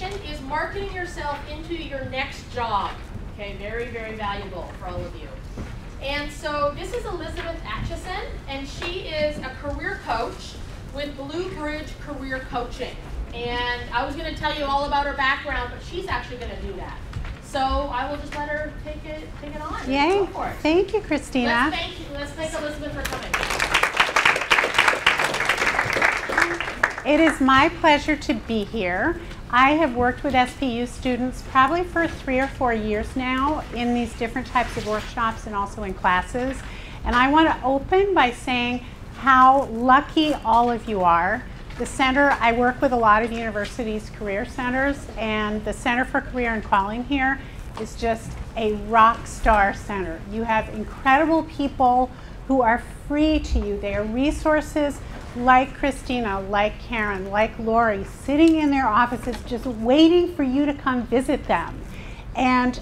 mentioned, is marketing yourself into your next job. Okay, very, very valuable for all of you. And so this is Elizabeth Atcheson, and she is a career coach with Blue Bridge Career Coaching. And I was going to tell you all about her background, but she's actually going to do that. So I will just let her take it on. Yay. Go for it. Thank you, Christina. Let's thank Elizabeth for coming. It is my pleasure to be here. I have worked with SPU students probably for 3 or 4 years now in these different types of workshops and also in classes. And I want to open by saying how lucky all of you are. The center, I work with a lot of universities' career centers, and the Center for Career and Calling here is just a rock star center. You have incredible people who are free to you. They are resources like Christina, like Karen, like Lori, sitting in their offices just waiting for you to come visit them. And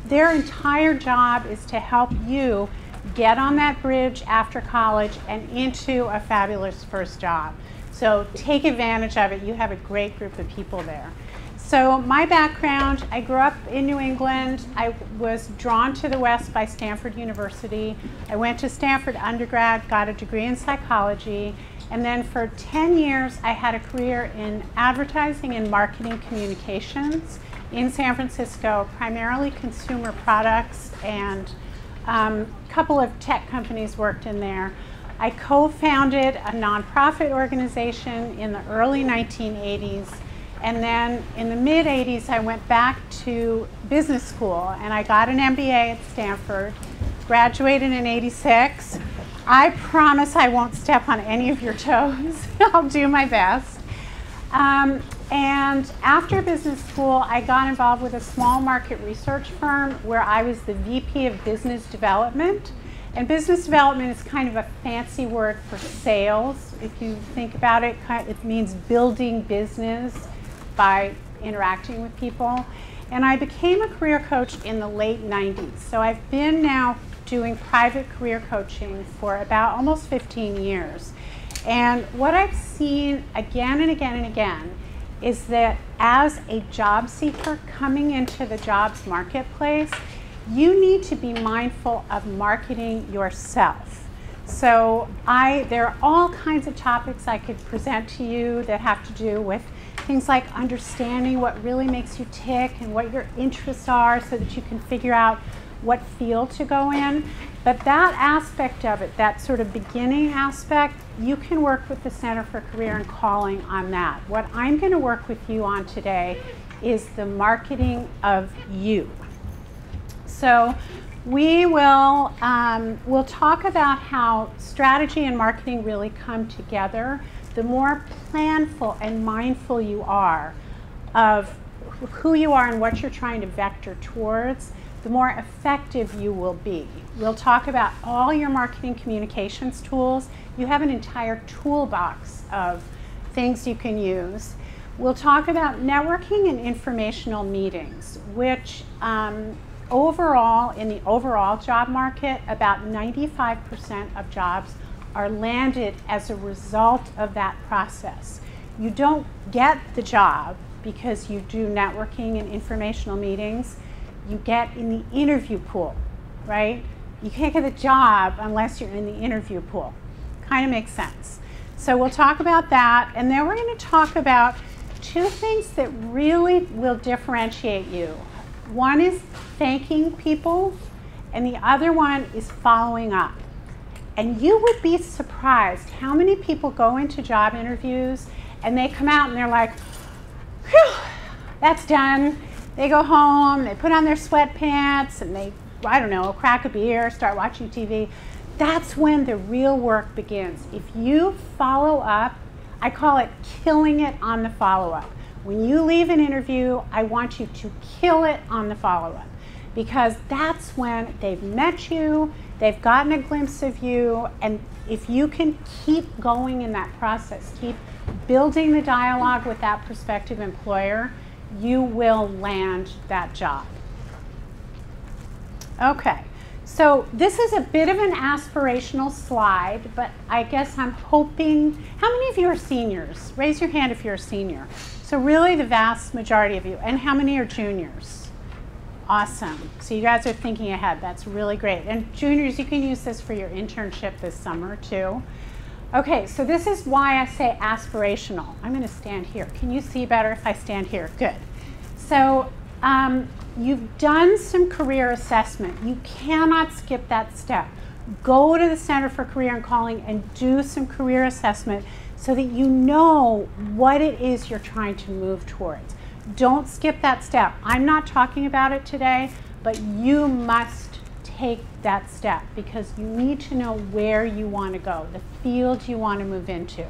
their entire job is to help you get on that bridge after college and into a fabulous first job. So take advantage of it. You have a great group of people there. So my background, I grew up in New England. I was drawn to the West by Stanford University. I went to Stanford undergrad, got a degree in psychology, and then for 10 years I had a career in advertising and marketing communications in San Francisco, primarily consumer products, and a couple of tech companies worked in there. I co-founded a nonprofit organization in the early 1980s, and then in the mid-80s I went back to business school and I got an MBA at Stanford, graduated in '86. I promise I won't step on any of your toes. I'll do my best. And after business school, I got involved with a small market research firm where I was the VP of Business Development. And business development is kind of a fancy word for sales. If you think about it, it means building business by interacting with people. And I became a career coach in the late 90s. So I've been now doing private career coaching for about almost 15 years. And what I've seen again and again and again is that as a job seeker coming into the jobs marketplace, you need to be mindful of marketing yourself. So there are all kinds of topics I could present to you that have to do with things like understanding what really makes you tick and what your interests are so that you can figure out what field to go in. But that aspect of it, that sort of beginning aspect, you can work with the Center for Career and Calling on that. What I'm going to work with you on today is the marketing of you. So we will we'll talk about how strategy and marketing really come together. The more planful and mindful you are of who you are and what you're trying to vector towards, the more effective you will be. We'll talk about all your marketing communications tools. You have an entire toolbox of things you can use. We'll talk about networking and informational meetings, which overall, in the overall job market, about 95% of jobs are landed as a result of that process. You don't get the job because you do networking and informational meetings. You get in the interview pool, right? You can't get a job unless you're in the interview pool. Kind of makes sense. So we'll talk about that, and then we're going to talk about two things that really will differentiate you. One is thanking people, and the other one is following up. And you would be surprised how many people go into job interviews and they come out and they're like, whew, that's done. They go home, they put on their sweatpants, and they, I don't know, crack a beer, start watching TV. That's when the real work begins. If you follow up, I call it killing it on the follow-up. When you leave an interview, I want you to kill it on the follow-up, because that's when they've met you, they've gotten a glimpse of you, and if you can keep going in that process, keep building the dialogue with that prospective employer, you will land that job. Okay, so this is a bit of an aspirational slide, but I guess I'm hoping, how many of you are seniors? Raise your hand if you're a senior. So really the vast majority of you. And how many are juniors? Awesome. So you guys are thinking ahead. That's really great. And juniors, you can use this for your internship this summer too. Okay, so this is why I say aspirational. I'm going to stand here. Can you see better if I stand here? Good. So you've done some career assessment. You cannot skip that step. Go to the Center for Career and Calling and do some career assessment so that you know what it is you're trying to move towards. Don't skip that step. I'm not talking about it today, but you must take that step because you need to know where you want to go, the field you want to move into.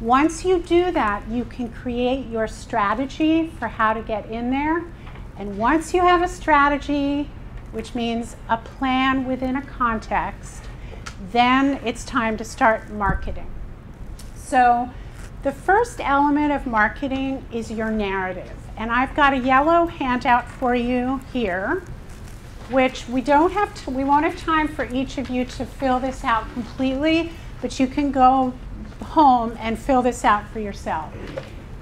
Once you do that, you can create your strategy for how to get in there. And once you have a strategy, which means a plan within a context, then it's time to start marketing. So the first element of marketing is your narrative. And I've got a yellow handout for you here, which we won't have time for each of you to fill this out completely, but you can go home and fill this out for yourself.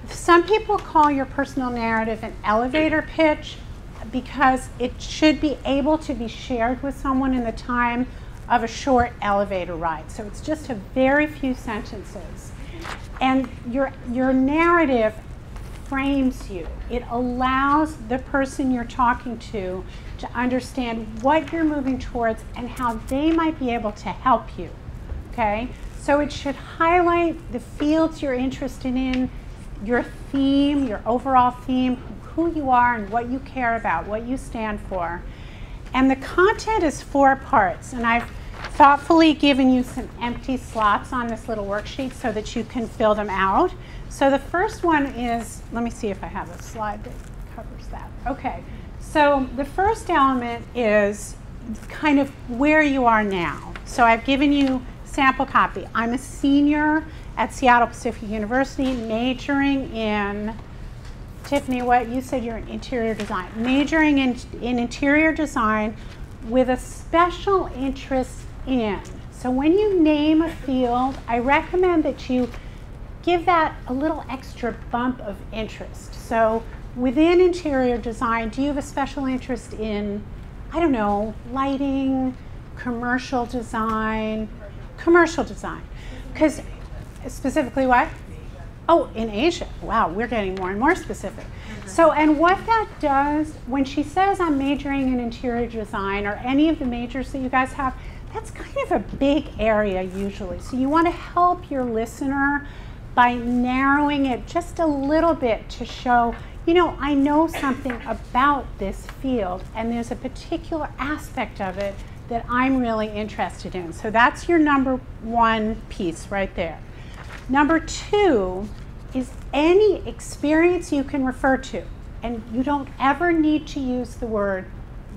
Some people call your personal narrative an elevator pitch because it should be able to be shared with someone in the time of a short elevator ride. So it's just a very few sentences. And your narrative frames you. It allows the person you're talking to understand what you're moving towards and how they might be able to help you, okay? So it should highlight the fields you're interested in, your theme, your overall theme, who you are and what you care about, what you stand for. And the content is 4 parts, and I've thoughtfully given you some empty slots on this little worksheet so that you can fill them out. So the first one is, let me see if I have a slide that covers that. Okay. So the first element is kind of where you are now. So I've given you sample copy. I'm a senior at Seattle Pacific University majoring in, Tiffany, what you said you're in interior design. Majoring in interior design with a special interest in. So when you name a field, I recommend that you give that a little extra bump of interest. So within interior design, do you have a special interest in, I don't know, lighting, commercial design? Commercial design. Because specifically what? Oh, in Asia. Wow, we're getting more and more specific. So, and what that does, when she says I'm majoring in interior design or any of the majors that you guys have, that's kind of a big area usually. So you want to help your listener by narrowing it just a little bit to show, you know, I know something about this field and there's a particular aspect of it that I'm really interested in. So that's your number 1 piece right there. Number 2 is any experience you can refer to. And you don't ever need to use the word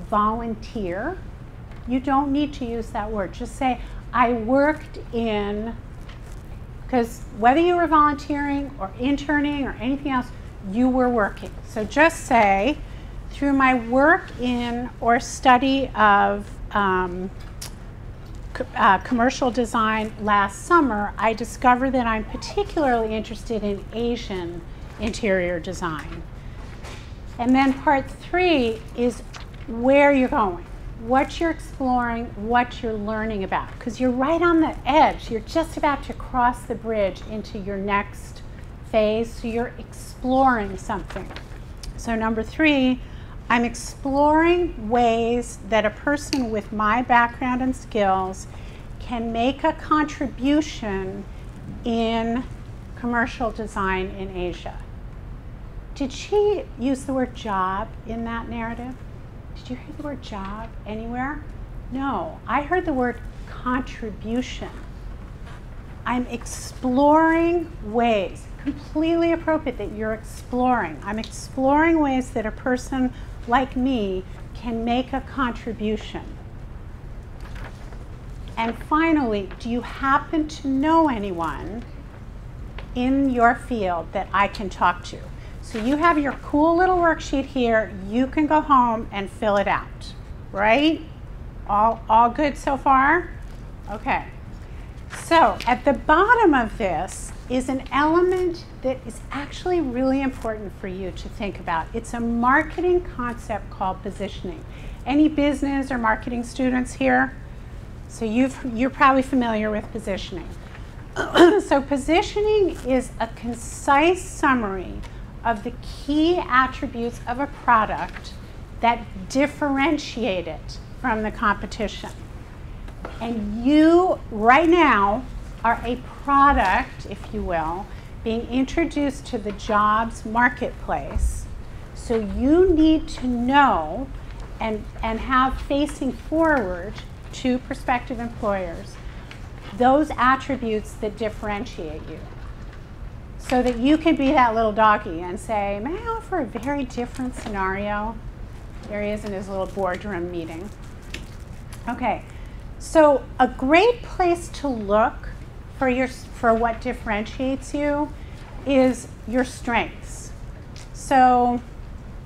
volunteer. You don't need to use that word. Just say, I worked in, because whether you were volunteering or interning or anything else, you were working. So just say, through my work in or study of commercial design last summer, I discovered that I'm particularly interested in Asian interior design. And then part 3 is where you're going, what you're exploring, what you're learning about, because you're right on the edge. You're just about to cross the bridge into your next phase, so you're exploring something. So number 3, I'm exploring ways that a person with my background and skills can make a contribution in commercial design in Asia. Did she use the word job in that narrative? Did you hear the word job anywhere? No, I heard the word contribution. I'm exploring ways, completely appropriate that you're exploring. I'm exploring ways that a person like me can make a contribution. And finally, do you happen to know anyone in your field that I can talk to? So you have your cool little worksheet here. You can go home and fill it out, right? All good so far? Okay. So at the bottom of this is an element that is actually really important for you to think about. It's a marketing concept called positioning. Any business or marketing students here? So you're probably familiar with positioning. So positioning is a concise summary of the key attributes of a product that differentiate it from the competition. And you, right now, are a product, if you will, being introduced to the jobs marketplace. So you need to know and have facing forward to prospective employers those attributes that differentiate you, so that you can be that little doggy and say, may I offer a very different scenario? There he is in his little boardroom meeting. Okay, so a great place to look for what differentiates you is your strengths. So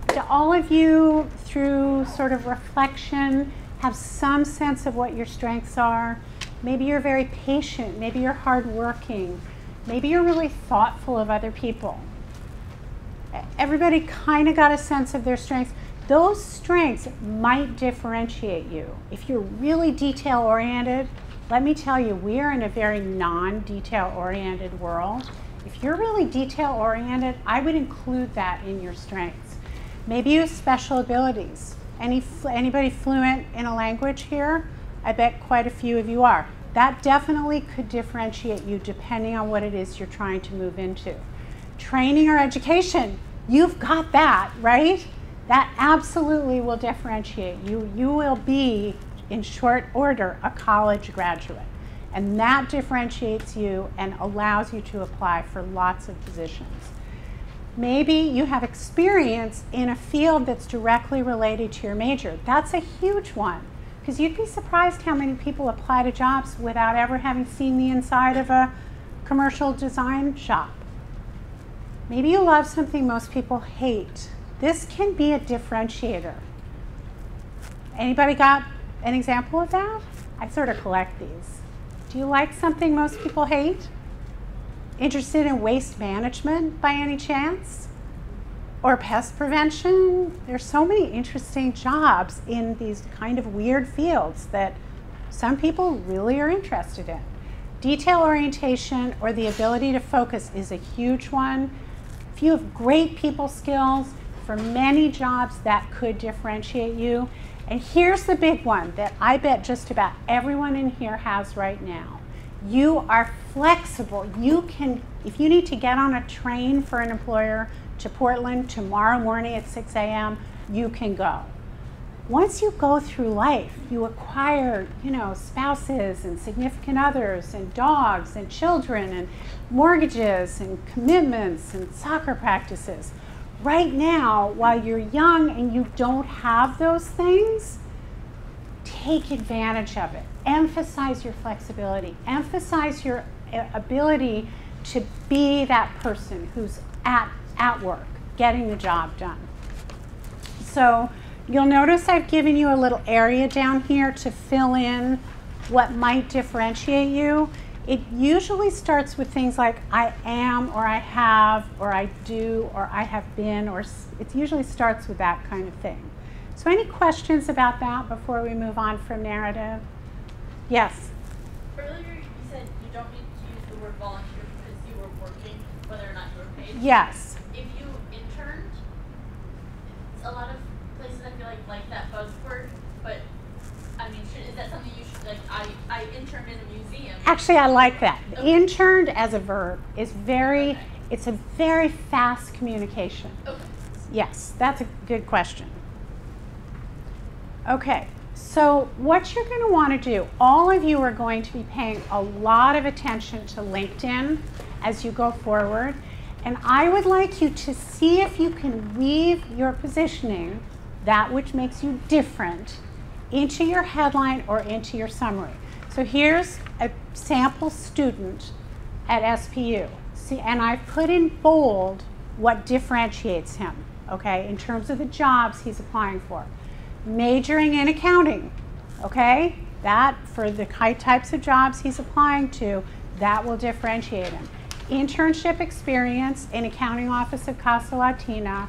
do all of you, through sort of reflection, have some sense of what your strengths are? Maybe you're very patient, maybe you're hardworking, maybe you're really thoughtful of other people. Everybody kind of got a sense of their strengths. Those strengths might differentiate you. If you're really detail-oriented, let me tell you, we are in a very non-detail-oriented world. If you're really detail-oriented, I would include that in your strengths. Maybe you have special abilities. Anybody fluent in a language here? I bet quite a few of you are. That definitely could differentiate you depending on what it is you're trying to move into. Training or education, you've got that, right? That absolutely will differentiate you. You will be, in short order, a college graduate. And that differentiates you and allows you to apply for lots of positions. Maybe you have experience in a field that's directly related to your major. That's a huge one, because you'd be surprised how many people apply to jobs without ever having seen the inside of a commercial design shop. Maybe you love something most people hate. This can be a differentiator. Anybody got an example of that? I sort of collect these. Do you like something most people hate? Interested in waste management by any chance? Or pest prevention? There's so many interesting jobs in these kind of weird fields that some people really are interested in. Detail orientation or the ability to focus is a huge one. If you have great people skills, for many jobs that could differentiate you. And here's the big one that I bet just about everyone in here has right now. You are flexible. You can, if you need to get on a train for an employer to Portland tomorrow morning at 6 a.m., you can go. Once you go through life, you acquire, spouses and significant others and dogs and children and mortgages and commitments and soccer practices. Right now, while you're young and you don't have those things, take advantage of it. Emphasize your flexibility. Emphasize your ability to be that person who's at work, getting the job done. So you'll notice I've given you a little area down here to fill in what might differentiate you. It usually starts with things like I am, or I have, or I do, or I have been, or it usually starts with that kind of thing. So any questions about that before we move on from narrative? Yes? Earlier you said you don't need to use the word volunteer because you were working, whether or not you were paid. Yes. If you interned, a lot of places I feel like that buzzword, but I mean, is that something you should, like, I interned in a museum? Actually, I like that. Okay. Interned as a verb is Okay. it's a very fast communication. Okay. Yes, that's a good question. Okay, so what you're going to want to do, all of you are going to be paying a lot of attention to LinkedIn as you go forward, and I would like you to see if you can weave your positioning, that which makes you different, into your headline or into your summary. So here's a sample student at SPU. See, and I've put in bold what differentiates him, okay, in terms of the jobs he's applying for. Majoring in accounting, okay? That, for the types of jobs he's applying to, that will differentiate him. Internship experience in accounting office of Casa Latina.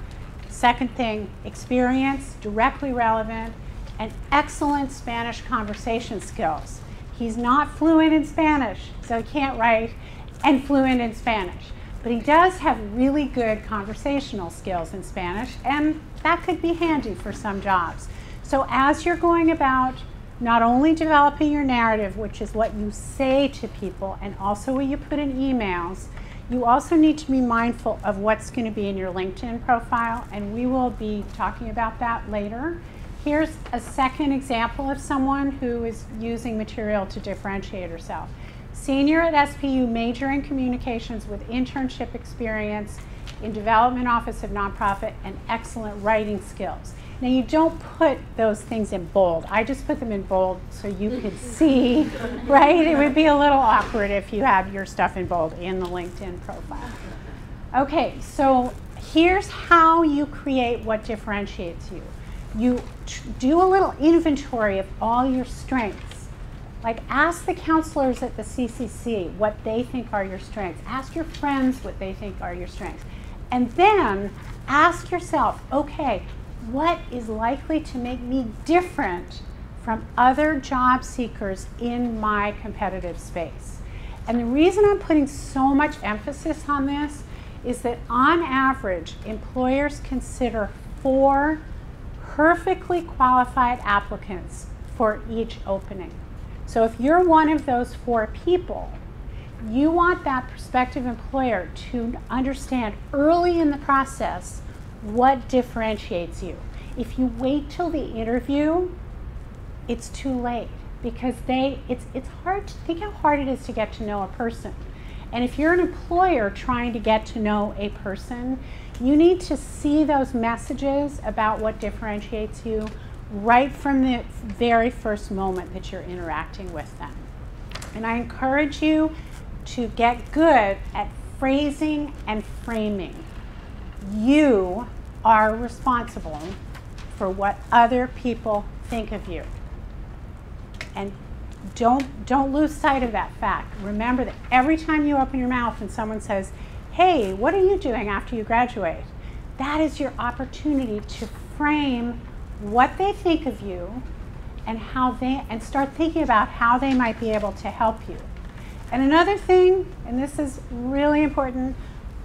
Second thing, experience, directly relevant, and excellent Spanish conversation skills. He's not fluent in Spanish, so he can't write, and fluent in Spanish. But he does have really good conversational skills in Spanish, and that could be handy for some jobs. So as you're going about not only developing your narrative, which is what you say to people, and also what you put in emails, you also need to be mindful of what's going to be in your LinkedIn profile, and we will be talking about that later. Here's a second example of someone who is using material to differentiate herself. Senior at SPU, major in communications with internship experience in development office of nonprofit and excellent writing skills. Now you don't put those things in bold. I just put them in bold so you could see, right? It would be a little awkward if you had your stuff in bold in the LinkedIn profile. Okay, so here's how you create what differentiates you. You do a little inventory of all your strengths. Like ask the counselors at the CCC what they think are your strengths. Ask your friends what they think are your strengths. And then ask yourself, okay, what is likely to make me different from other job seekers in my competitive space? And the reason I'm putting so much emphasis on this is that on average, employers consider 4 perfectly qualified applicants for each opening. So if you're one of those 4 people, you want that prospective employer to understand early in the process what differentiates you. If you wait till the interview, it's too late because it's hard to think how hard it is to get to know a person. And if you're an employer trying to get to know a person, you need to see those messages about what differentiates you right from the very first moment that you're interacting with them. And I encourage you to get good at phrasing and framing. You are responsible for what other people think of you. And don't lose sight of that fact. Remember that every time you open your mouth and someone says, hey, what are you doing after you graduate? That is your opportunity to frame what they think of you and start thinking about how they might be able to help you. And another thing, and this is really important,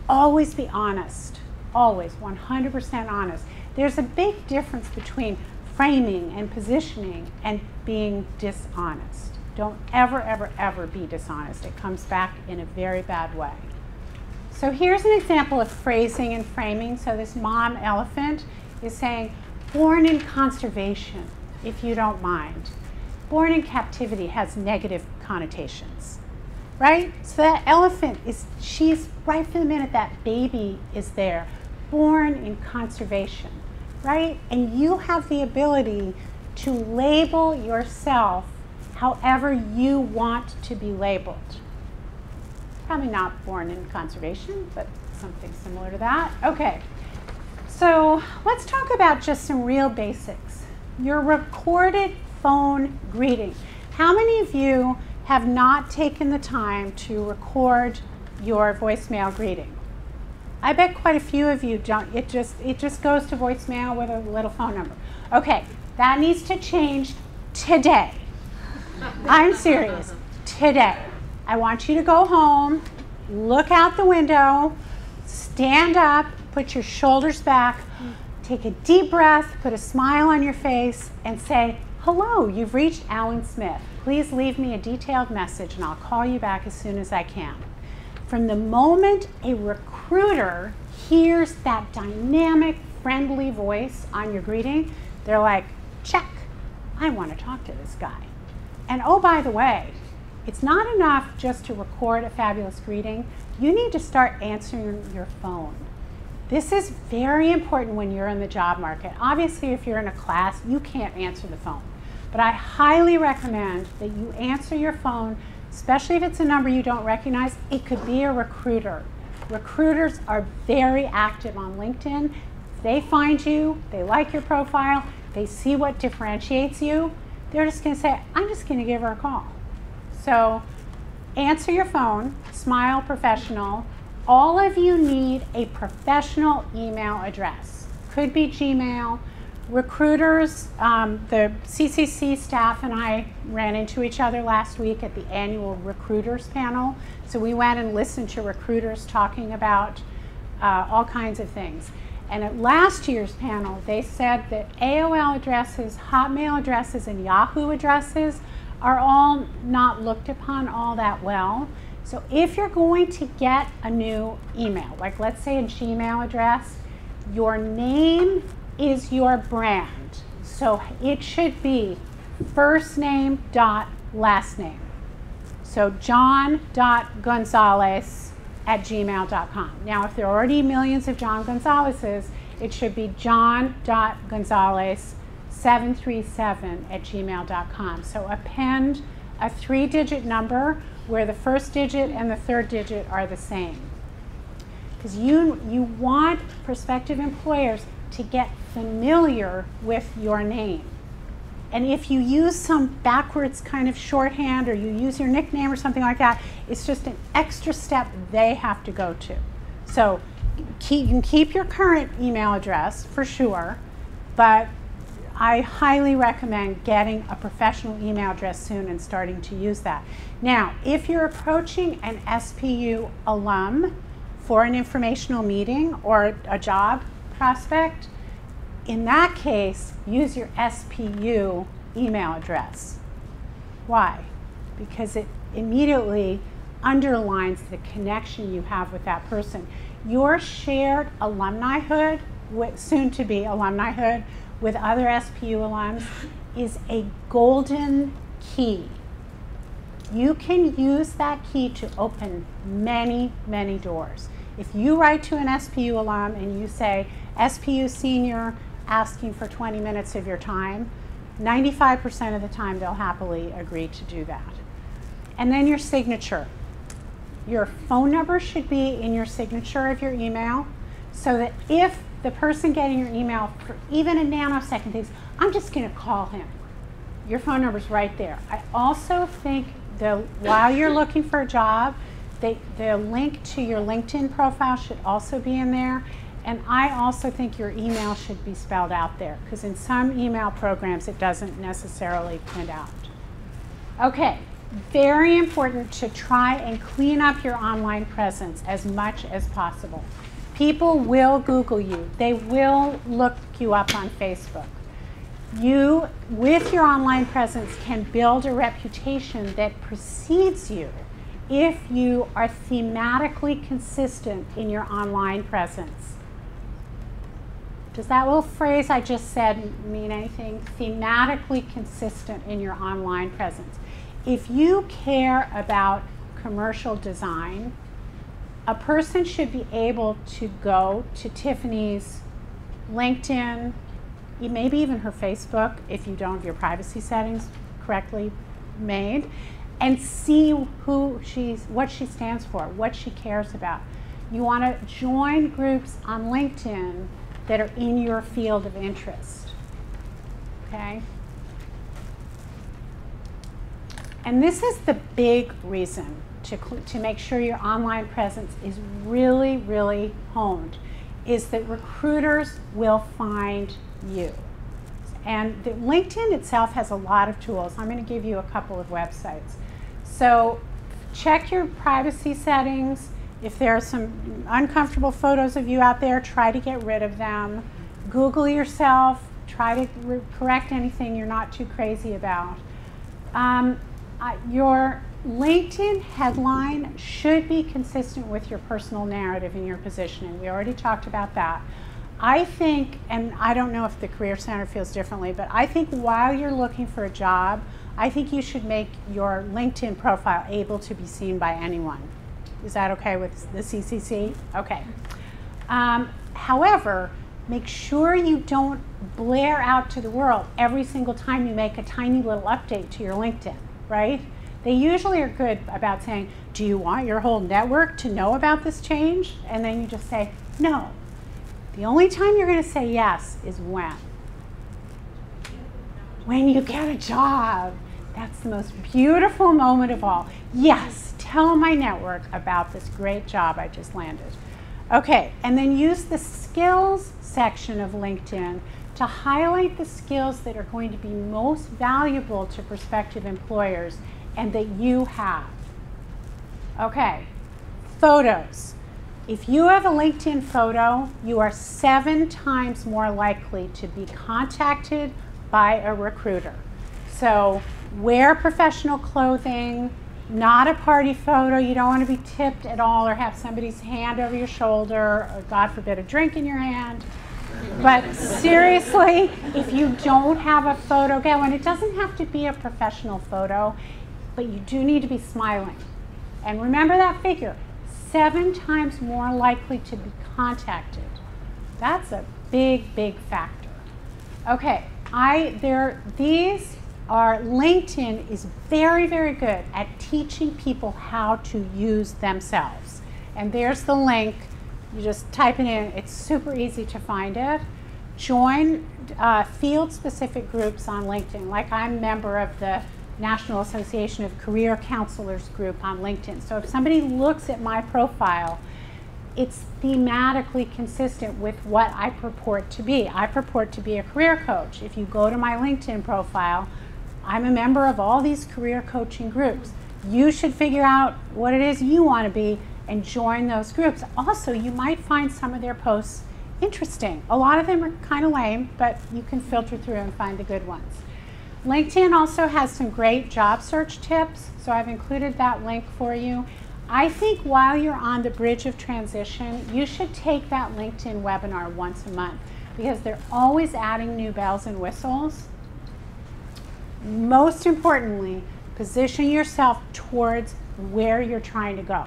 always be honest. Always, 100% honest. There's a big difference between framing and positioning and being dishonest. Don't ever, ever, ever be dishonest. It comes back in a very bad way. So here's an example of phrasing and framing. So this mom elephant is saying, born in conservation, if you don't mind. Born in captivity has negative connotations, right? So that elephant she's right from the minute that baby is there, born in conservation, right? And you have the ability to label yourself however you want to be labeled. Probably not born in conservation, but something similar to that. Okay, so let's talk about just some real basics. Your recorded phone greeting. How many of you have not taken the time to record your voicemail greeting? I bet quite a few of you don't. It just goes to voicemail with a little phone number. Okay, that needs to change today. I'm serious. Today. I want you to go home, look out the window, stand up, put your shoulders back, take a deep breath, put a smile on your face, and say, hello, you've reached Alan Smith. Please leave me a detailed message and I'll call you back as soon as I can. From the moment a recruiter hears that dynamic, friendly voice on your greeting, they're like, check, I want to talk to this guy. And oh, by the way, it's not enough just to record a fabulous greeting. You need to start answering your phone. This is very important when you're in the job market. Obviously, if you're in a class, you can't answer the phone. But I highly recommend that you answer your phone, especially if it's a number you don't recognize. It could be a recruiter. Recruiters are very active on LinkedIn. If they find you, they like your profile, they see what differentiates you, they're just going to say, I'm just going to give her a call. So answer your phone, smile professional. All of you need a professional email address. Could be Gmail. Recruiters, the CCC staff and I ran into each other last week at the annual recruiters panel. So we went and listened to recruiters talking about all kinds of things. And at last year's panel, they said that AOL addresses, Hotmail addresses, and Yahoo addresses are all not looked upon all that well. So if you're going to get a new email, like let's say a Gmail address, your name is your brand. So it should be first name dot last name. So john.gonzalez@gmail.com. Now, if there are already millions of John Gonzalez's, it should be john.gonzalez737@gmail.com. So append a 3-digit number where the first digit and the third digit are the same. Because you want prospective employers to get familiar with your name. And if you use some backwards kind of shorthand or you use your nickname or something like that, it's just an extra step they have to go to. So you can keep your current email address for sure, but I highly recommend getting a professional email address soon and starting to use that. Now, if you're approaching an SPU alum for an informational meeting or a job prospect, in that case, use your SPU email address. Why? Because it immediately underlines the connection you have with that person. Your shared alumnihood, soon to be alumnihood, with other SPU alums is a golden key. You can use that key to open many, many doors. If you write to an SPU alum and you say, SPU senior asking for 20 minutes of your time, 95% of the time they'll happily agree to do that. And then your signature. Your phone number should be in your signature of your email so that if the person getting your email for even a nanosecond thinks, I'm just going to call him, your phone number's right there. I also think while you're looking for a job, the link to your LinkedIn profile should also be in there. And I also think your email should be spelled out there, because in some email programs it doesn't necessarily print out. Okay, very important to try and clean up your online presence as much as possible. People will Google you. They will look you up on Facebook. You, with your online presence, can build a reputation that precedes you if you are thematically consistent in your online presence. Does that little phrase I just said mean anything? Thematically consistent in your online presence. If you care about commercial design, a person should be able to go to Tiffany's LinkedIn, maybe even her Facebook, if you don't have your privacy settings correctly made, and see what she stands for, what she cares about. You want to join groups on LinkedIn that are in your field of interest, okay? And this is the big reason to make sure your online presence is really, really honed, is that recruiters will find you. And LinkedIn itself has a lot of tools. I'm going to give you a couple of websites. So check your privacy settings. If there are some uncomfortable photos of you out there, try to get rid of them. Google yourself. Try to correct anything you're not too crazy about. Your LinkedIn headline should be consistent with your personal narrative and your positioning. We already talked about that. I think, and I don't know if the Career Center feels differently, but I think while you're looking for a job, I think you should make your LinkedIn profile able to be seen by anyone. Is that okay with the CCC? Okay. However, make sure you don't blare out to the world every single time you make a tiny little update to your LinkedIn, right? They usually are good about saying, do you want your whole network to know about this change? And then you just say, no. The only time you're going to say yes is when. when you get a job. That's the most beautiful moment of all. Yes, tell my network about this great job I just landed. Okay, and then use the skills section of LinkedIn to highlight the skills that are going to be most valuable to prospective employers and that you have. Okay, photos. If you have a LinkedIn photo, you are 7 times more likely to be contacted by a recruiter. So wear professional clothing, not a party photo. You don't want to be tipped at all or have somebody's hand over your shoulder or, God forbid, a drink in your hand. But seriously, if you don't have a photo, and it doesn't have to be a professional photo, but you do need to be smiling. And remember that figure, 7 times more likely to be contacted. That's a big, big factor. Okay, LinkedIn is very, very good at teaching people how to use themselves. And there's the link. You just type it in. It's super easy to find it. Join field-specific groups on LinkedIn. Like I'm a member of the National Association of Career Counselors group on LinkedIn. So if somebody looks at my profile, it's thematically consistent with what I purport to be. I purport to be a career coach. If you go to my LinkedIn profile, I'm a member of all these career coaching groups. You should figure out what it is you want to be and join those groups. Also, you might find some of their posts interesting. A lot of them are kind of lame, but you can filter through and find the good ones. LinkedIn also has some great job search tips, so I've included that link for you. I think while you're on the bridge of transition, you should take that LinkedIn webinar once a month because they're always adding new bells and whistles. Most importantly, position yourself towards where you're trying to go.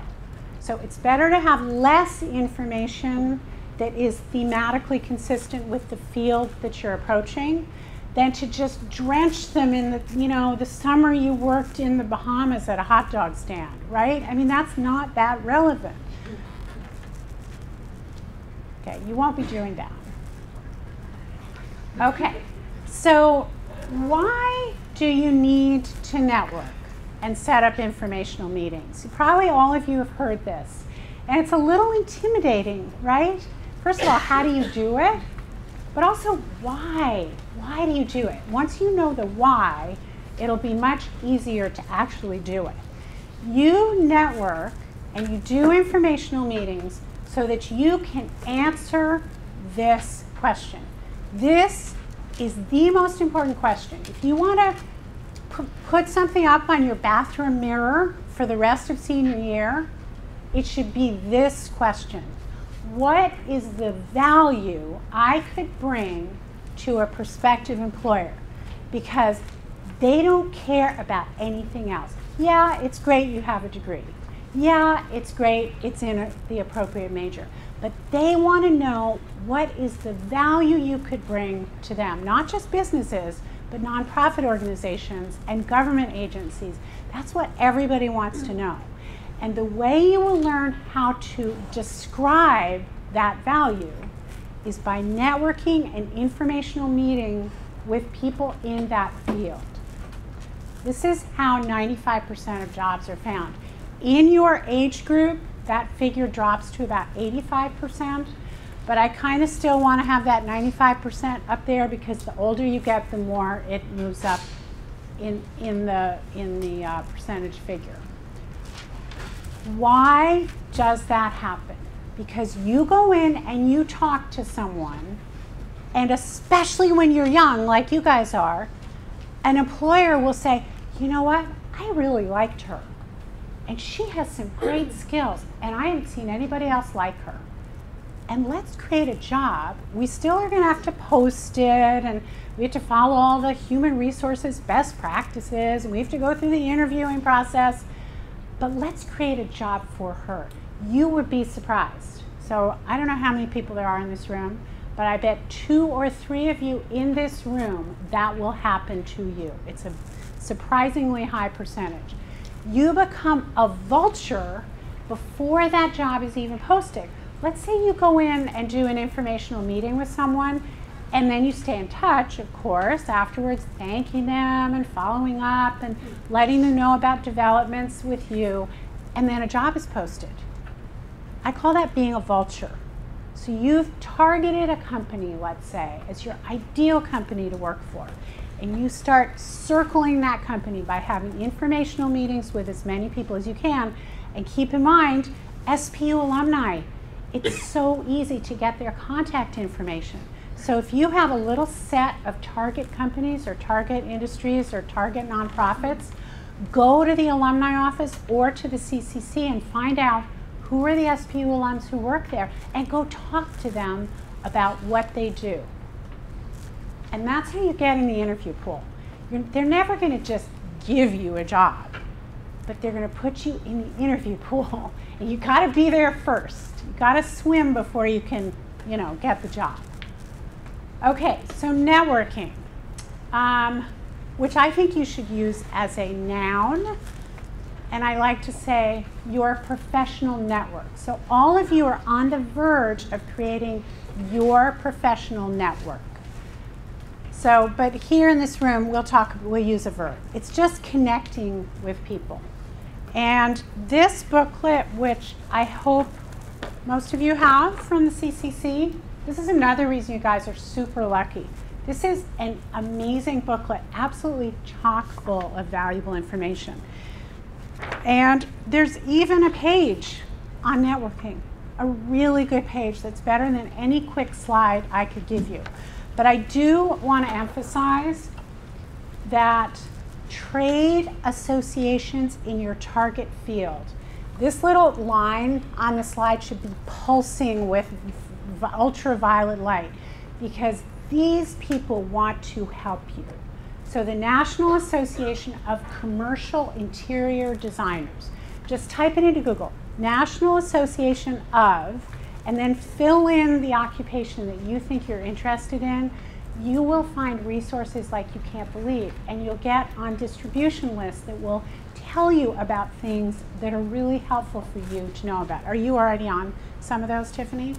So it's better to have less information that is thematically consistent with the field that you're approaching than to just drench them in the summer you worked in the Bahamas at a hot dog stand, right? I mean, that's not that relevant. Okay, you won't be doing that. Okay, so why do you need to network and set up informational meetings? Probably all of you have heard this. And it's a little intimidating, right? First of all, how do you do it? But also, why? Why do you do it? Once you know the why, it'll be much easier to actually do it. You network and you do informational meetings so that you can answer this question. This is the most important question. If you want to put something up on your bathroom mirror for the rest of senior year, it should be this question. What is the value I could bring to a prospective employer? Because they don't care about anything else. Yeah, it's great you have a degree. Yeah, it's great it's in the appropriate major. But they want to know what is the value you could bring to them. Not just businesses, but nonprofit organizations and government agencies. That's what everybody wants to know. And the way you will learn how to describe that value is by networking and informational meeting with people in that field. This is how 95% of jobs are found. In your age group, that figure drops to about 85%, but I kind of still want to have that 95% up there because the older you get, the more it moves up in the percentage figure. Why does that happen? Because you go in and you talk to someone, and especially when you're young, like you guys are, an employer will say, you know what, I really liked her. And she has some great skills, and I haven't seen anybody else like her. And let's create a job. We still are going to have to post it, and we have to follow all the human resources best practices, and we have to go through the interviewing process. But let's create a job for her. You would be surprised. So I don't know how many people there are in this room, but I bet 2 or 3 of you in this room, that will happen to you. It's a surprisingly high percentage. You become a vulture before that job is even posted. Let's say you go in and do an informational meeting with someone, And then you stay in touch, of course, afterwards, thanking them and following up and letting them know about developments with you. And then a job is posted. I call that being a vulture. So you've targeted a company, let's say, as your ideal company to work for. And you start circling that company by having informational meetings with as many people as you can. And keep in mind, SPU alumni, it's so easy to get their contact information. So if you have a little set of target companies or target industries or target nonprofits, go to the alumni office or to the CCC and find out who are the SPU alums who work there and go talk to them about what they do. And that's how you get in the interview pool. They're never going to just give you a job, but they're going to put you in the interview pool. And you got to be there first. You got to swim before you can, get the job. Okay, so networking, which I think you should use as a noun. And I like to say your professional network. So all of you are on the verge of creating your professional network. So, but here in this room, we'll use a verb. It's just connecting with people. And this booklet, which I hope most of you have from the CCC, this is another reason you guys are super lucky. This is an amazing booklet, absolutely chock full of valuable information. And there's even a page on networking, a really good page that's better than any quick slide I could give you. But I do want to emphasize that trade associations in your target field. This little line on the slide should be pulsing with ultraviolet light because these people want to help you. So the National Association of Commercial Interior Designers. Just type it into Google, National Association of, and then fill in the occupation that you think you're interested in. You will find resources like you can't believe, and you'll get on distribution lists that will tell you about things that are really helpful for you to know about. Are you already on some of those, Tiffany?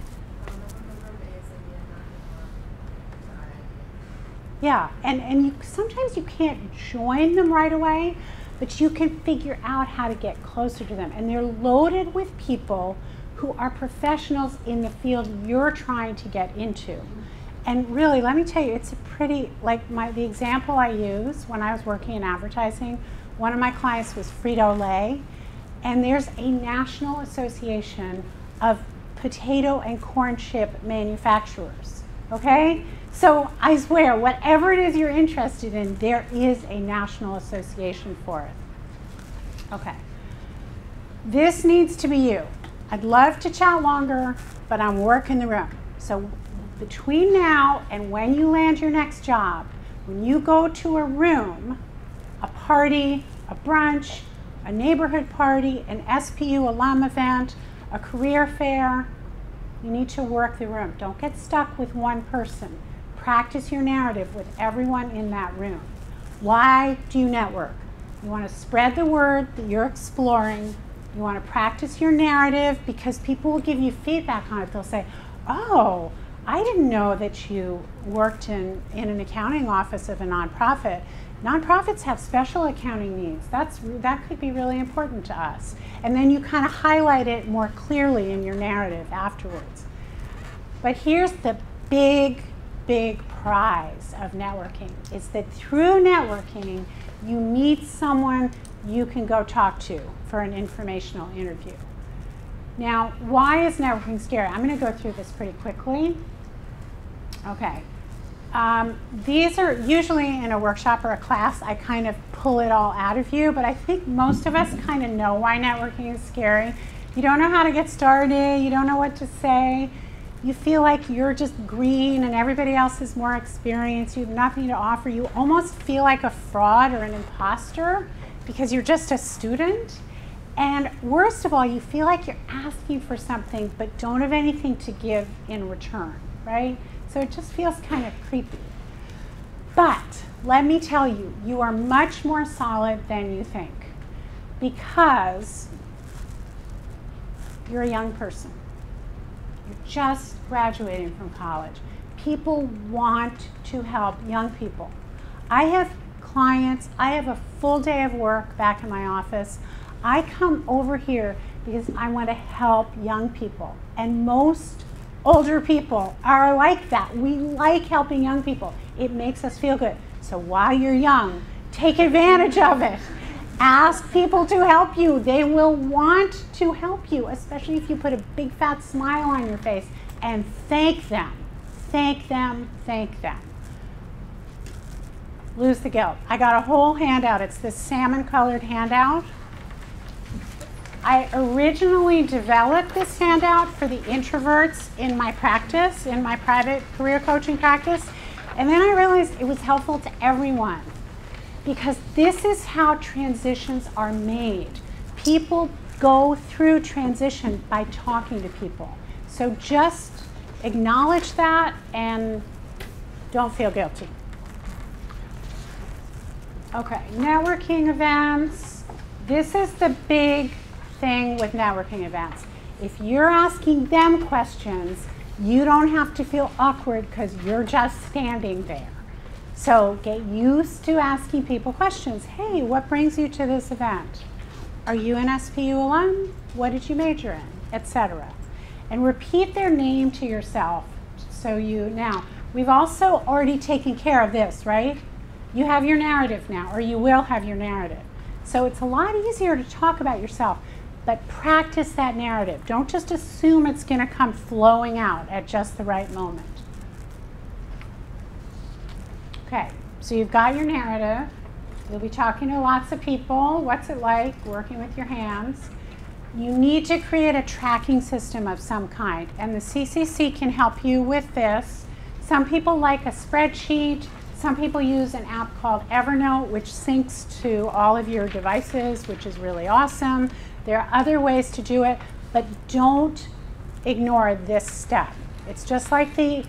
Yeah, and sometimes you can't join them right away, but you can figure out how to get closer to them. And they're loaded with people who are professionals in the field you're trying to get into. And really, let me tell you, it's a pretty, like the example I use when I was working in advertising, one of my clients was Frito-Lay, and there's a national association of potato and corn chip manufacturers, okay? So I swear, whatever it is you're interested in, there is a national association for it. Okay. This needs to be you. I'd love to chat longer, but I'm working the room. So between now and when you land your next job, when you go to a room, a party, a brunch, a neighborhood party, an SPU alum event, a career fair, you need to work the room. Don't get stuck with one person. Practice your narrative with everyone in that room. Why do you network? You want to spread the word that you're exploring. You want to practice your narrative because people will give you feedback on it. They'll say, oh, I didn't know that you worked in an accounting office of a nonprofit. Nonprofits have special accounting needs. That could be really important to us. And then you kind of highlight it more clearly in your narrative afterwards. But here's the big prize of networking is that through networking, you meet someone you can go talk to for an informational interview. Now, why is networking scary? I'm going to go through this pretty quickly. Okay. These are usually in a workshop or a class, I kind of pull it all out of you, but I think most of us kind of know why networking is scary. You don't know how to get started, you don't know what to say, you feel like you're just green and everybody else is more experienced, you have nothing to offer, you almost feel like a fraud or an imposter because you're just a student. And worst of all, you feel like you're asking for something but don't have anything to give in return, right? So it just feels kind of creepy. But let me tell you, you are much more solid than you think because you're a young person. You're just graduating from college. people want to help young people. I have clients, I have a full day of work back in my office. I come over here because I want to help young people. And most older people are like that. We like helping young people. It makes us feel good. So while you're young, take advantage of it. Ask people to help you. They will want to help you, especially if you put a big fat smile on your face and thank them. Thank them, thank them. Lose the guilt. I got a whole handout. It's this salmon colored handout. I originally developed this handout for the introverts in my practice, in my private career coaching practice. And then I realized it was helpful to everyone because this is how transitions are made. People go through transition by talking to people. So just acknowledge that and don't feel guilty. Okay, networking events. This is the big thing with networking events. If you're asking them questions, you don't have to feel awkward because you're just standing there. So get used to asking people questions. Hey, what brings you to this event? Are you an SPU alum? What did you major in? Etc. And repeat their name to yourself. So now, we've also already taken care of this, right? You have your narrative now, or you will have your narrative. So it's a lot easier to talk about yourself, but practice that narrative. Don't just assume it's going to come flowing out at just the right moment. Okay, so you've got your narrative. You'll be talking to lots of people. What's it like working with your hands? You need to create a tracking system of some kind, and the CCC can help you with this. Some people like a spreadsheet. Some people use an app called Evernote, which syncs to all of your devices, which is really awesome. There are other ways to do it, but don't ignore this step. It's just like the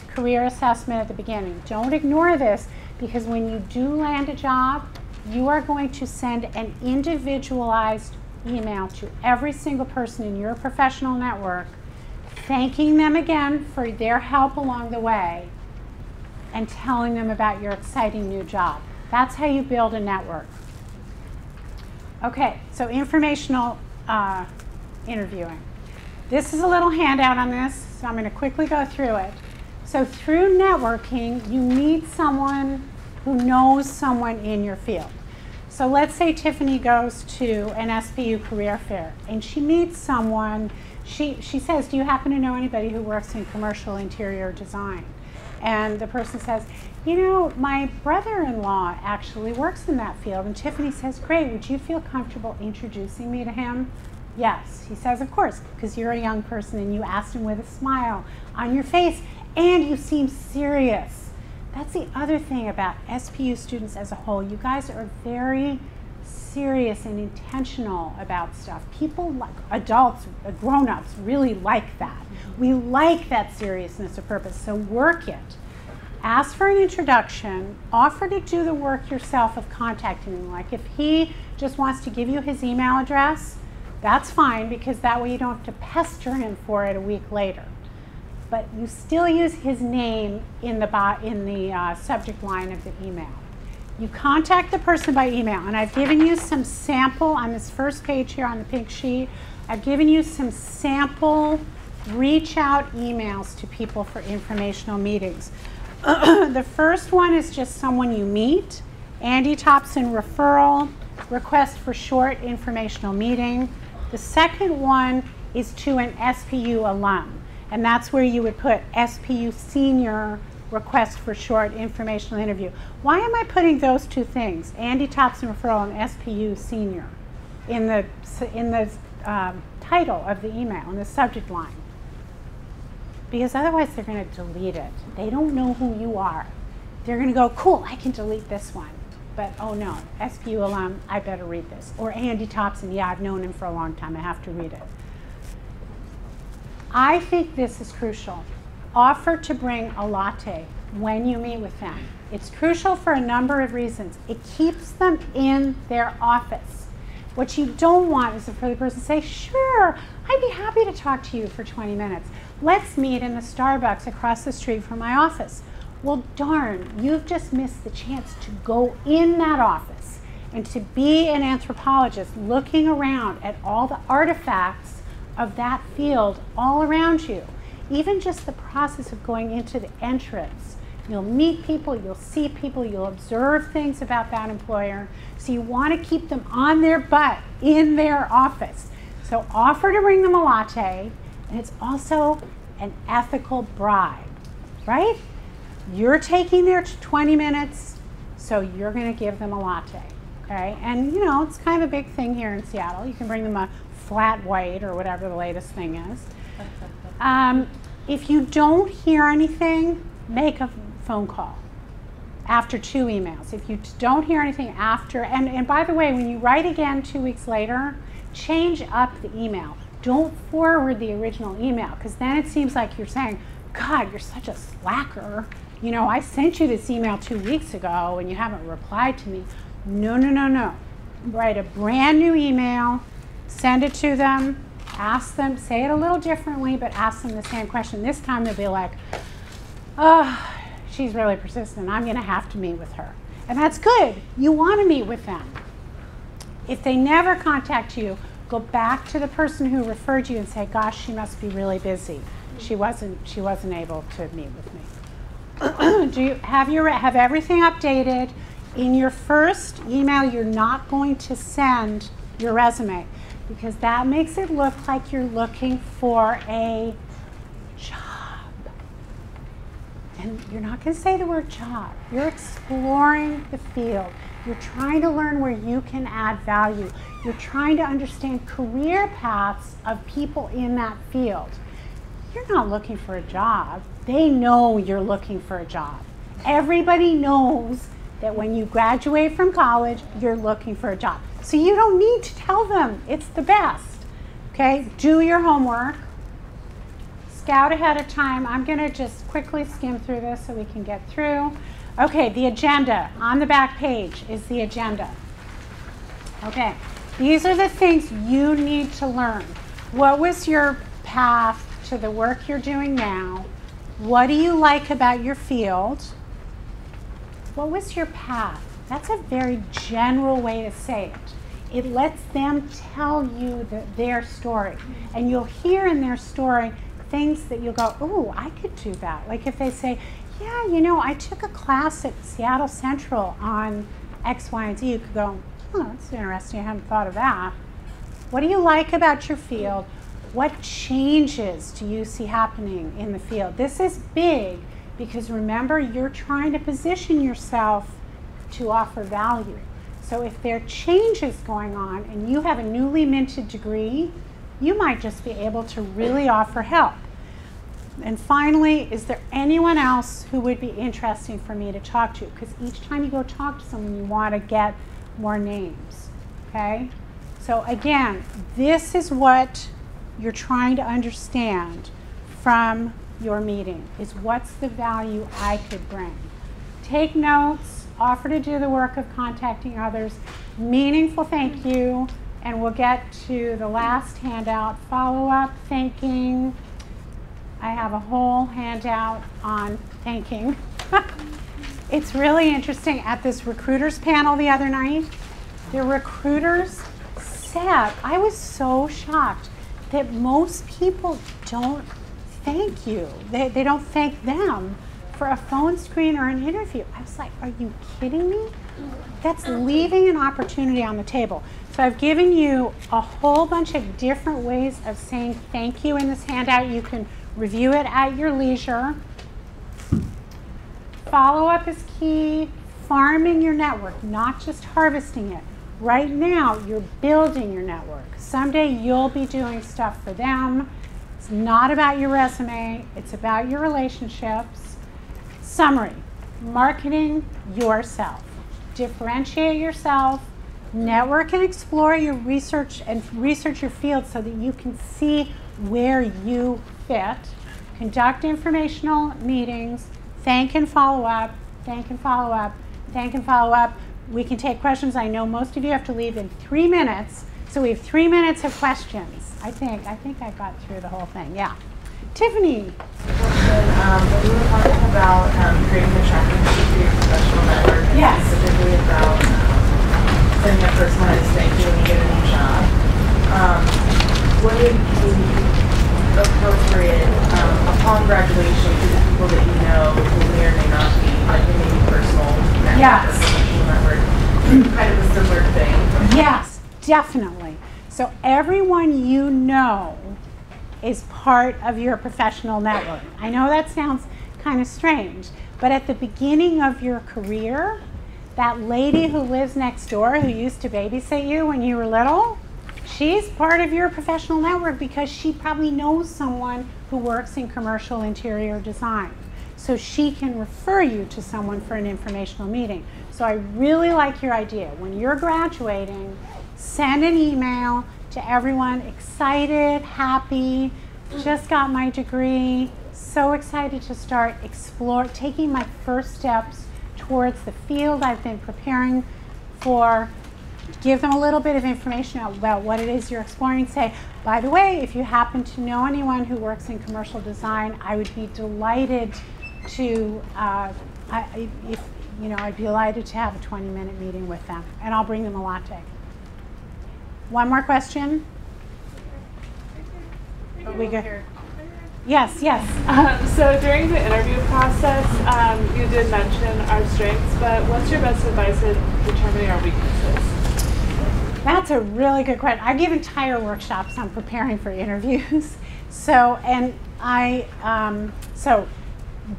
career assessment at the beginning. Don't ignore this, because when you do land a job, you are going to send an individualized email to every single person in your professional network, thanking them again for their help along the way, and telling them about your exciting new job. That's how you build a network. Okay, so informational interviewing. This is a little handout on this, so I'm going to quickly go through it. So through networking, you meet someone who knows someone in your field. So let's say Tiffany goes to an SPU career fair and she meets someone. She says, do you happen to know anybody who works in commercial interior design? And the person says, you know, my brother-in-law actually works in that field. And Tiffany says, great, would you feel comfortable introducing me to him? Yes. He says, of course, because you're a young person and you asked him with a smile on your face and you seem serious. That's the other thing about SPU students as a whole. You guys are very serious and intentional about stuff. People, like adults, grown-ups, really like that. We like that seriousness of purpose, so work it. Ask for an introduction. Offer to do the work yourself of contacting him. Like if he just wants to give you his email address, that's fine, because that way you don't have to pester him for it a week later. But you still use his name in the subject line of the email. You contact the person by email, and I've given you some sample on this first page here on the pink sheet. I've given you some sample reach out emails to people for informational meetings. The first one is just someone you meet. Andy Thompson referral, request for short informational meeting. The second one is to an SPU alum, and that's where you would put SPU senior request for short informational interview. Why am I putting those two things, Andy Thompson referral and SPU senior, in the title of the email, in the subject line? Because otherwise they're going to delete it. They don't know who you are. They're going to go, cool, I can delete this one. But oh no, SPU alum, I better read this. Or Andy Thompson, yeah, I've known him for a long time, I have to read it. I think this is crucial. Offer to bring a latte when you meet with them. It's crucial for a number of reasons. It keeps them in their office. What you don't want is for the person to say, sure, I'd be happy to talk to you for 20 minutes. Let's meet in the Starbucks across the street from my office. Well, darn, you've just missed the chance to go in that office and to be an anthropologist looking around at all the artifacts of that field all around you. Even just the process of going into the entrance. You'll meet people, you'll see people, you'll observe things about that employer. So you want to keep them on their butt in their office. So offer to bring them a latte, and it's also an ethical bribe, right? You're taking their 20 minutes, so you're going to give them a latte, okay? And you know, it's kind of a big thing here in Seattle. You can bring them a flat white or whatever the latest thing is. If you don't hear anything, make a phone call after 2 emails. If you don't hear anything after, and by the way, when you write again 2 weeks later, change up the email. Don't forward the original email, because then it seems like you're saying, God, you're such a slacker. You know, I sent you this email 2 weeks ago and you haven't replied to me. No, no, no, no. Write a brand new email, send it to them, ask them, say it a little differently, but ask them the same question. This time they'll be like, oh, she's really persistent. I'm going to have to meet with her. And that's good. You want to meet with them. If they never contact you, go back to the person who referred you and say, gosh, she must be really busy. She wasn't able to meet with me. Do you have everything updated? In your first email, you're not going to send your resume, because that makes it look like you're looking for a job. And you're not going to say the word job. You're exploring the field. You're trying to learn where you can add value. You're trying to understand career paths of people in that field. You're not looking for a job. They know you're looking for a job. Everybody knows that when you graduate from college, you're looking for a job. So you don't need to tell them. It's the best. Okay? Do your homework. Scout ahead of time. I'm going to just quickly skim through this so we can get through. Okay, the agenda. On the back page is the agenda. Okay, these are the things you need to learn. What was your path to the work you're doing now? What do you like about your field? What was your path? That's a very general way to say it. It lets them tell you their story. And you'll hear in their story things that you'll go, oh, I could do that. Like if they say, yeah, you know, I took a class at Seattle Central on X, Y, and Z. You could go, oh, that's interesting. I hadn't thought of that. What do you like about your field? What changes do you see happening in the field? This is big because remember, you're trying to position yourself to offer value. So if there are changes going on and you have a newly minted degree, you might just be able to really offer help. And finally, is there anyone else who would be interesting for me to talk to? Because each time you go talk to someone, you want to get more names, okay? So again, this is what you're trying to understand from your meeting, is what's the value I could bring. Take notes, offer to do the work of contacting others, meaningful thank you, and we'll get to the last handout, follow-up, thanking. I have a whole handout on thanking. It's really interesting. At this recruiters panel the other night, the recruiters said, I was so shocked that most people don't thank you. They don't thank them for a phone screen or an interview. I was like, are you kidding me? That's leaving an opportunity on the table. So I've given you a whole bunch of different ways of saying thank you in this handout. You can review it at your leisure. Follow-up is key. Farming your network, not just harvesting it. Right now, you're building your network. Someday, you'll be doing stuff for them. It's not about your resume. It's about your relationships. Summary, marketing yourself. Differentiate yourself. Network and explore your research and research your field so that you can see where you fit. Conduct informational meetings. Thank and follow up. Thank and follow up. Thank and follow up. we can take questions. I know most of you have to leave in 3 minutes, so we have 3 minutes of questions. I think I got through the whole thing. Yeah, Tiffany. When you were talking about creating a tracking sheet for your professional network, and Yes. specifically about sending a personalized thank you when you get a new job, would it be appropriate upon graduation to the people that you know who may or may not be like maybe personal network Yes. or professional network, kind of a similar thing? Yes, definitely. So everyone you know is part of your professional network. I know that sounds kind of strange, but at the beginning of your career, that lady who lives next door who used to babysit you when you were little, she's part of your professional network because she probably knows someone who works in commercial interior design. So she can refer you to someone for an informational meeting. So I really like your idea. When you're graduating, send an email to everyone excited, happy, just got my degree, so excited to start taking my first steps towards the field I've been preparing for. Give them a little bit of information about what it is you're exploring. Say, by the way, if you happen to know anyone who works in commercial design, I would be delighted to, I'd be delighted to have a 20-minute meeting with them, and I'll bring them a latte. One more question? We go here. Yes, yes. So during the interview process, you did mention our strengths, but what's your best advice in determining our weaknesses? That's a really good question. I give entire workshops on preparing for interviews. So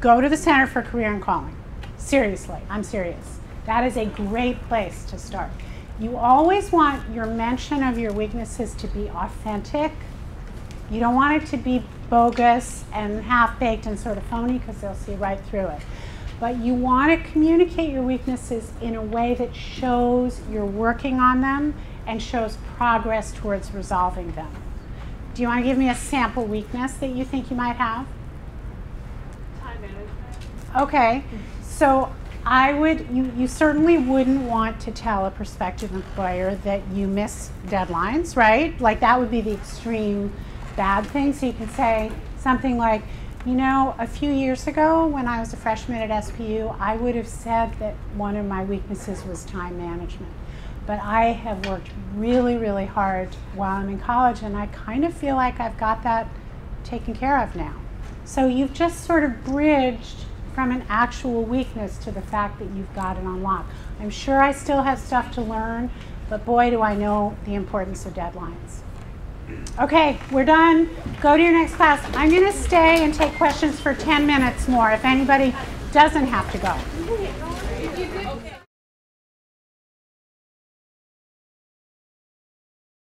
go to the Center for Career and Calling. Seriously, I'm serious. That is a great place to start. You always want your mention of your weaknesses to be authentic. You don't want it to be bogus and half-baked and sort of phony because they'll see right through it. But you want to communicate your weaknesses in a way that shows you're working on them and shows progress towards resolving them. Do you want to give me a sample weakness that you think you might have? Time management. Okay, so you certainly wouldn't want to tell a prospective employer that you miss deadlines, right? Like that would be the extreme bad thing. So you can say something like, you know, a few years ago when I was a freshman at SPU, I would have said that one of my weaknesses was time management. But I have worked really, really hard while I'm in college, and I kind of feel like I've got that taken care of now. So you've just sort of bridged from an actual weakness to the fact that you've got it on lock. I'm sure I still have stuff to learn, but boy, do I know the importance of deadlines. Okay, we're done. Go to your next class. I'm going to stay and take questions for 10 minutes more if anybody doesn't have to go. Okay.